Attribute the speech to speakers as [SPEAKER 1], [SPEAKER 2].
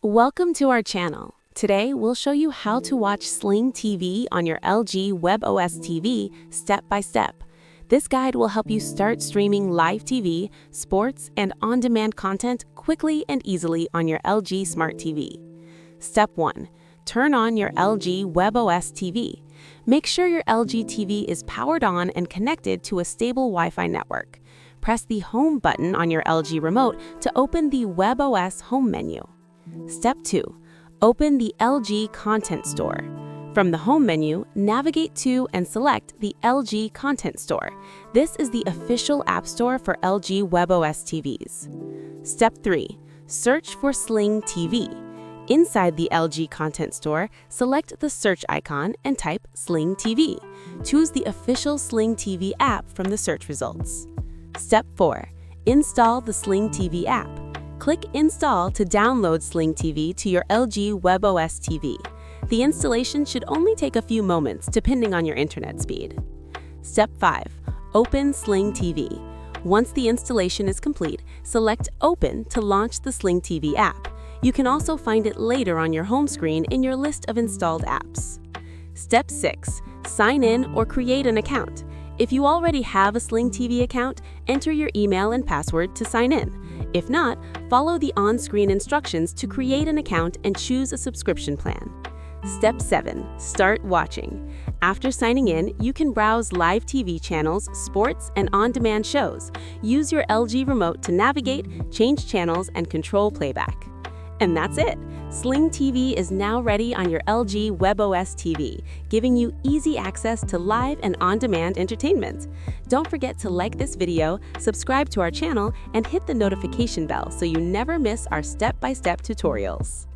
[SPEAKER 1] Welcome to our channel. Today, we'll show you how to watch Sling TV on your LG WebOS TV step by step. This guide will help you start streaming live TV, sports, and on-demand content quickly and easily on your LG Smart TV. Step 1. Turn on your LG WebOS TV. Make sure your LG TV is powered on and connected to a stable Wi-Fi network. Press the Home button on your LG remote to open the WebOS Home menu. Step 2. Open the LG Content Store. From the Home menu, navigate to and select the LG Content Store. This is the official app store for LG WebOS TVs. Step 3. Search for Sling TV. Inside the LG Content Store, select the search icon and type Sling TV. Choose the official Sling TV app from the search results. Step 4. Install the Sling TV app. Click Install to download Sling TV to your LG WebOS TV. The installation should only take a few moments depending on your internet speed. Step 5. Open Sling TV. Once the installation is complete, select Open to launch the Sling TV app. You can also find it later on your home screen in your list of installed apps. Step 6. Sign in or create an account. If you already have a Sling TV account, enter your email and password to sign in. If not, follow the on-screen instructions to create an account and choose a subscription plan. Step 7. Start watching. After signing in, you can browse live TV channels, sports, and on-demand shows. Use your LG remote to navigate, change channels, and control playback. And that's it! Sling TV is now ready on your LG WebOS TV, giving you easy access to live and on-demand entertainment. Don't forget to like this video, subscribe to our channel, and hit the notification bell so you never miss our step-by-step tutorials.